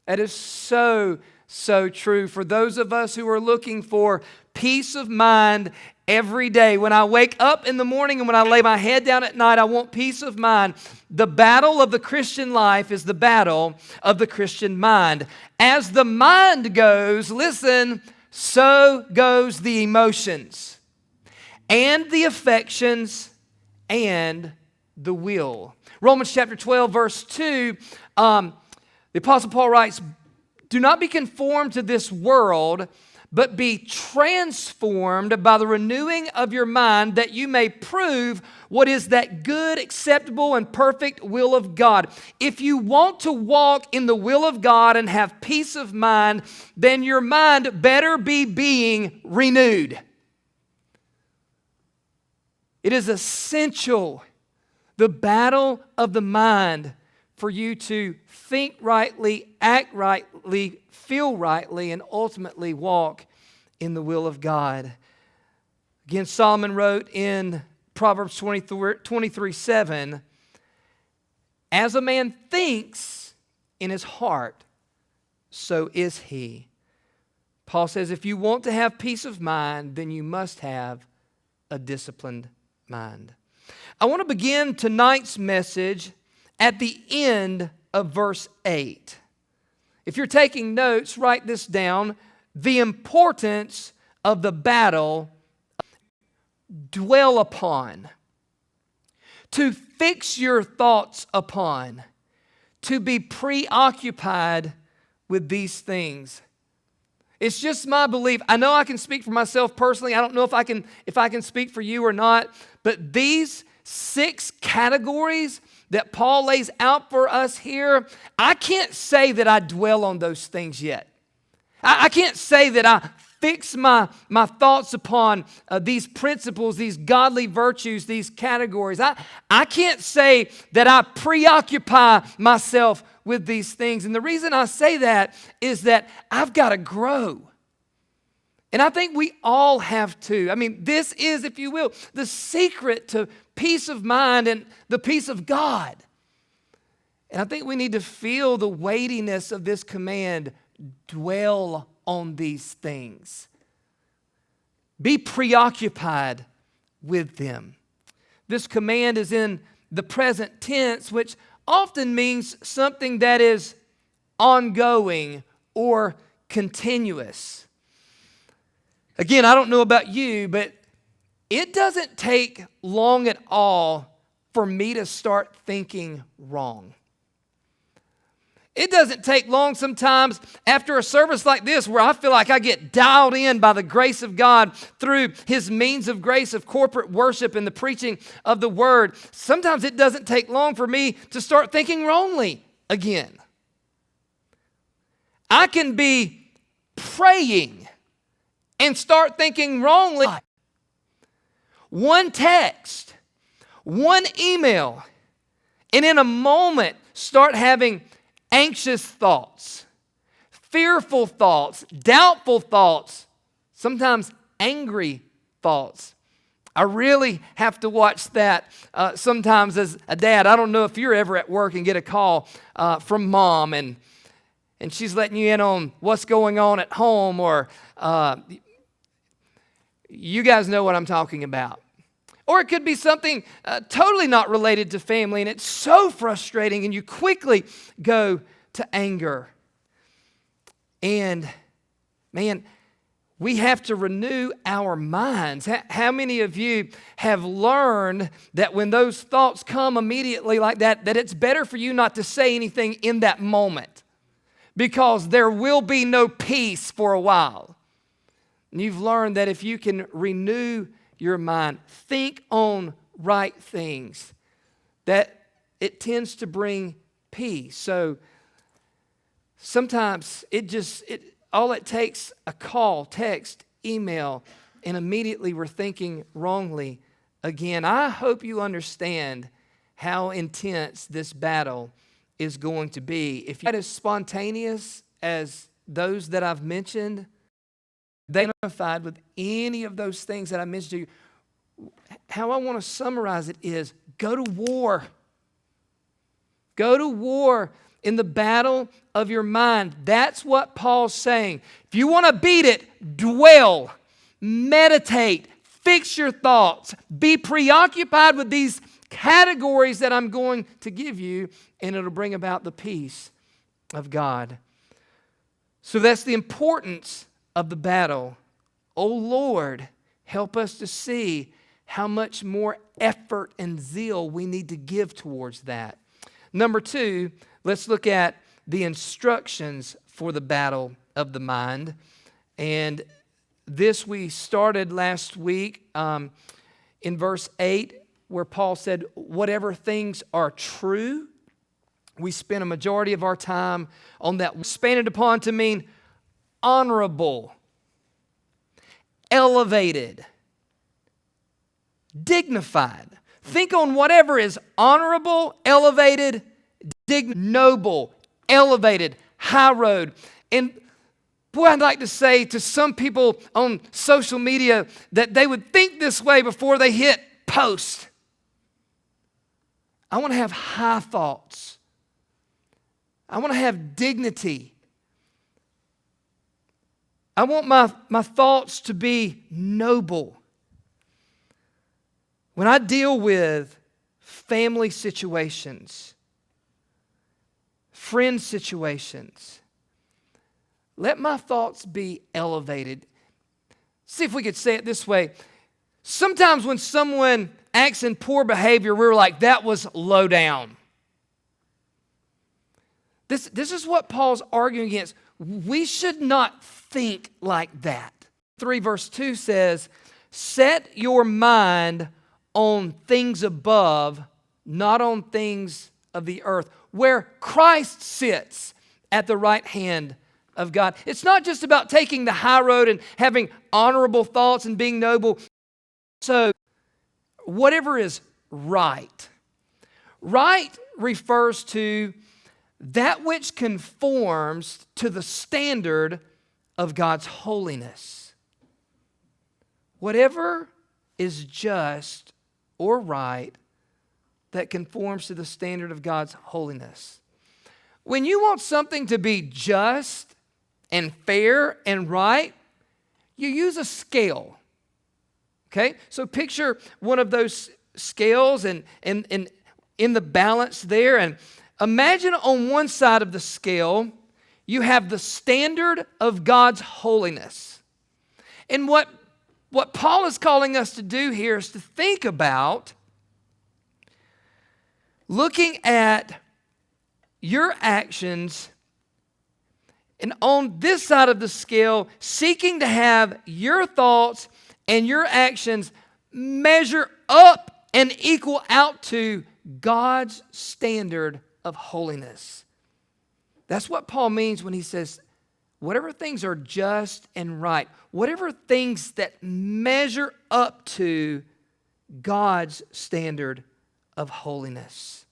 That is so, so true for those of us who are looking for peace of mind every day. When I wake up in the morning and when I lay my head down at night, I want peace of mind. The battle of the Christian life is the battle of the Christian mind. As the mind goes, listen, so goes the emotions and the affections and the will. Romans chapter 12, verse 2, the Apostle Paul writes, "Do not be conformed to this world, but be transformed by the renewing of your mind, that you may prove what is that good, acceptable, and perfect will of God." If you want to walk in the will of God and have peace of mind, then your mind better be being renewed. It is essential, the battle of the mind, for you to think rightly, act rightly, feel rightly, and ultimately walk in the will of God. Again, Solomon wrote in Proverbs 23:7, "As a man thinks in his heart, so is he." Paul says if you want to have peace of mind, then you must have a disciplined mind. I want to begin tonight's message at the end of verse 8. If you're taking notes, write this down. The importance of the battle, dwell upon. To fix your thoughts upon. To be preoccupied with these things. It's just my belief. I know I can speak for myself personally. I don't know if I can speak for you or not. But these 6 categories that Paul lays out for us here, I can't say that I dwell on those things yet. I can't say that I fix my thoughts upon these principles, these godly virtues, these categories. I can't say that I preoccupy myself with these things. And the reason I say that is that I've got to grow. And I think we all have to. I mean, this is, if you will, the secret to peace of mind and the peace of God. And I think we need to feel the weightiness of this command, dwell on these things. Be preoccupied with them. This command is in the present tense, which often means something that is ongoing or continuous. Again, I don't know about you, but it doesn't take long at all for me to start thinking wrong. It doesn't take long sometimes after a service like this where I feel like I get dialed in by the grace of God through His means of grace of corporate worship and the preaching of the Word. Sometimes it doesn't take long for me to start thinking wrongly again. I can be praying and start thinking wrongly. One text, one email, and in a moment start having anxious thoughts, fearful thoughts, doubtful thoughts, sometimes angry thoughts. I really have to watch that sometimes as a dad. I don't know if you're ever at work and get a call from mom and she's letting you in on what's going on at home, or you guys know what I'm talking about. Or it could be something totally not related to family, and it's so frustrating, and you quickly go to anger. And, man, we have to renew our minds. How many of you have learned that when those thoughts come immediately like that, that it's better for you not to say anything in that moment, because there will be no peace for a while? And you've learned that if you can renew your mind, think on right things, that it tends to bring peace. So sometimes all it takes a call, text, email, and immediately we're thinking wrongly again. I hope you understand how intense this battle is going to be. If you're as spontaneous as those that I've mentioned, they identified with any of those things that I mentioned to you, how I want to summarize it is go to war. Go to war in the battle of your mind. That's what Paul's saying. If you want to beat it, dwell, meditate, fix your thoughts, be preoccupied with these categories that I'm going to give you, and it'll bring about the peace of God. So that's the importance of the battle. Oh Lord, help us to see how much more effort and zeal we need to give towards that. Number 2, let's look at the instructions for the battle of the mind. And this we started last week in verse 8, where Paul said, whatever things are true. We spent a majority of our time on that. Expanded upon to mean honorable, elevated, dignified. Think on whatever is honorable, elevated, noble, elevated, high road. And boy, I'd like to say to some people on social media that they would think this way before they hit post. I want to have high thoughts. I want to have dignity. I want my thoughts to be noble. When I deal with family situations, friend situations, let my thoughts be elevated. See if we could say it this way. Sometimes when someone acts in poor behavior, we're like, that was low down. This is what Paul's arguing against. We should not think like that. 3 verse 2 says, set your mind on things above, not on things of the earth, where Christ sits at the right hand of God. It's not just about taking the high road and having honorable thoughts and being noble. So, whatever is right. Right refers to that which conforms to the standard of God's holiness. Whatever is just or right that conforms to the standard of God's holiness. When you want something to be just and fair and right, you use a scale. Okay? So picture one of those scales and in the balance there, and imagine on one side of the scale, you have the standard of God's holiness. And what Paul is calling us to do here is to think about looking at your actions, and on this side of the scale, seeking to have your thoughts and your actions measure up and equal out to God's standard of holiness. That's what Paul means when he says, whatever things are just and right, whatever things that measure up to God's standard of holiness.